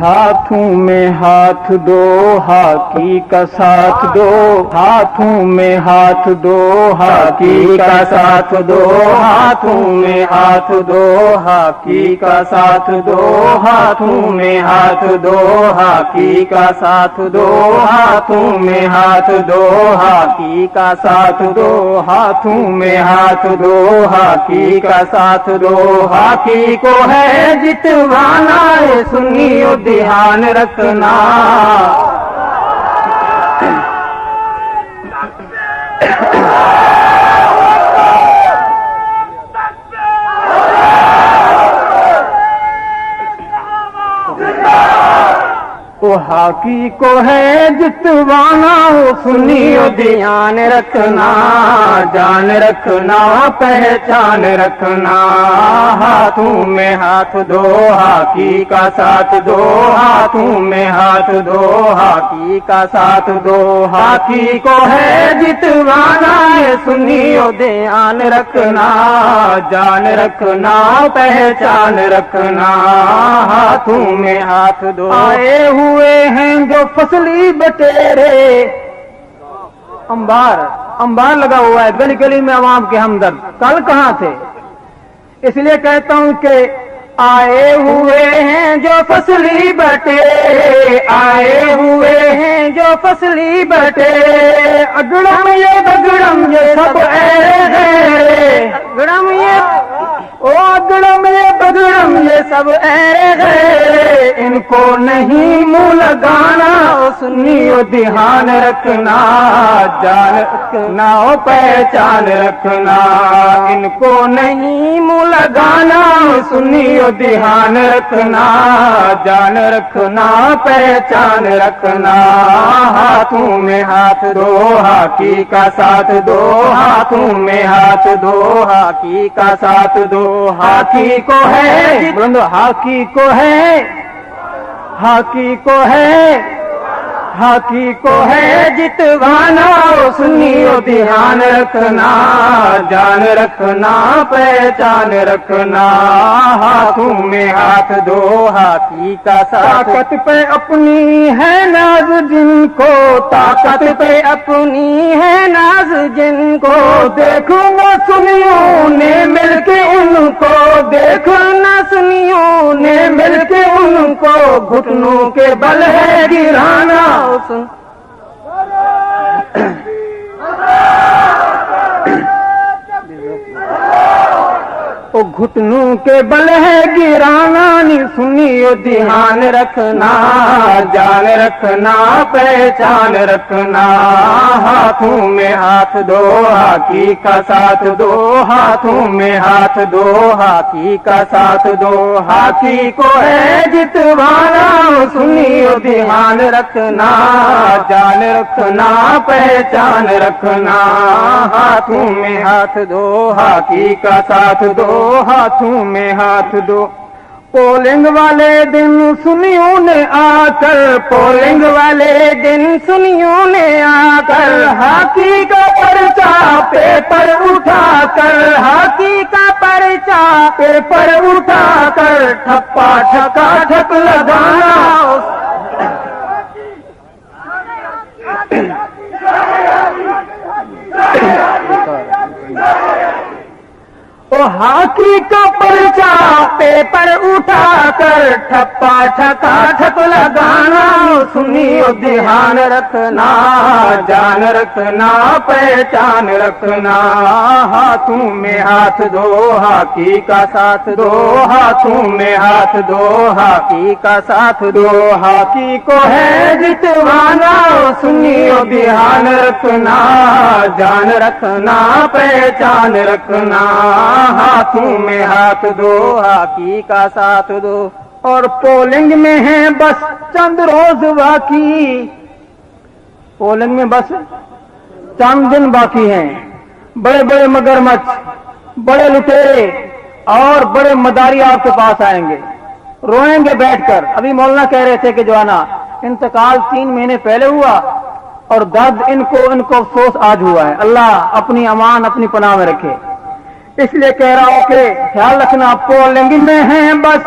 ہاتھوں میں ہاتھ دو ہاکی کا ساتھ دو، ہاتھوں میں ہاتھ دو ہاکی کا ساتھ دو، ہاتھوں میں ہاتھ دو ہاکی کا ساتھ دو، ہاتھوں میں ہاتھ دو ہاکی کا ساتھ دو، ہاتھوں میں ہاتھ دو ہاکی کا ساتھ دو، ہاتھوں میں ہاتھ دو ہاکی کا ساتھ دو، ہاکی کو ہے جتوانا سنیو دھیان رکھنا، وہ ہاکی کو ہے جتوانا سنیو دھیان رکھنا، جان رکھنا پہچان رکھنا، ہاتھوں میں ہاتھ دو ہاکی کا ساتھ دو، ہاتھوں میں ہاتھ دو ہاکی کا ساتھ دو، ہاکی کو ہے جتوانا سنیو دھیان رکھنا، جان رکھنا پہچان رکھنا، ہاتھوں میں ہاتھ دو آئے ہوئے ہیں جو فصلی بٹیرے، انبار لگا ہوا ہے گلی گلی میں عوام کے ہمدرد، کل کہاں تھے؟ اس لیے کہتا ہوں کہ آئے ہوئے ہیں جو فصلی بٹیرے، آئے ہوئے ہیں جو فصلی بٹیرے، اگڑم یہ بگڑم یہ سب ایرے، اگڑم یہ اگڑم یہ بگڑم یہ سب ایرے، ان کو نہیں منہ لگانا سنیو دھیان رکھنا، جان رکھنا پہچان رکھنا، ان کو نہیں منہ لگانا سنیو دھیان رکھنا، جان رکھنا پہچان رکھنا، ہاتھوں میں ہاتھ دو ہاکی کا ساتھ دو، ہاتھوں میں ہاتھ دو ہاکی کا ساتھ دو، ہاکی کو ہے بلند، ہاکی کو ہے، ہاکی کو ہے، ہاکی کو ہے جتوانا سنیو دھیان رکھنا، جان رکھنا پہچان رکھنا، ہاتھوں میں ہاتھ دو ہاکی کا ساتھ، طاقت پہ اپنی ہے ناز جن کو، طاقت پہ اپنی ہے ناز جن کو، دیکھو نہ سنیو نے مل کے ان کو، دیکھو نہ سنیو نے مل کے ان کو، گھٹنوں کے بل ہے گرانا، او گھٹنوں کے بل ہے گرانا، سنیو دھیان رکھنا، جان رکھنا پہچان رکھنا، ہاتھوں میں ہاتھ دو ہاکی کا ساتھ دو، ہاتھوں میں ہاتھ دو ہاکی کا ساتھ دو، ہاکی کو ہے جتوانا سنیو دھیان رکھنا، جان رکھنا پہچان رکھنا، ہاتھوں میں ہاتھ دو ہاکی کا ساتھ دو، ہاتھوں میں ہاتھ دو، پولنگ والے دن سنیوں نے آ کر، پولنگ والے دن سنیوں نے آ کر، ہاکی کا پرچہ پیپر اٹھا کر، ہاکی کا پرچہ پیپر اٹھا کر، ٹھپا ٹھکا ٹھک لگانا، او ہاکی کا پرچہ پیپر اٹھا کر، ٹھپا ٹھکا ٹھک لگانا سنیو دھیان رکھنا، جان رکھنا پہچان رکھنا، ہاتھوں میں ہاتھ دو ہاکی کا ساتھ دو، ہاتھوں میں ہاتھ دو ہاکی کا ساتھ دو، ہاکی کو ہے جتوانا سنیو دھیان رکھنا، جان رکھنا پہچان رکھنا، ہاتھوں میں ہاتھ دو ہاکی کا ساتھ دو، اور پولنگ میں ہیں بس چند روز باقی، پولنگ میں بس چند دن باقی ہیں، بڑے بڑے مگرمچھ، بڑے لٹیرے اور بڑے مداری آپ کے پاس آئیں گے، روئیں گے بیٹھ کر۔ ابھی مولانا کہہ رہے تھے کہ جو ہے نا انتقال 3 مہینے پہلے ہوا اور درد ان کو افسوس آج ہوا ہے، اللہ اپنی امان اپنی پناہ میں رکھے۔ اس لیے کہہ رہا ہوں کہ خیال رکھنا، پولنگ میں ہیں بس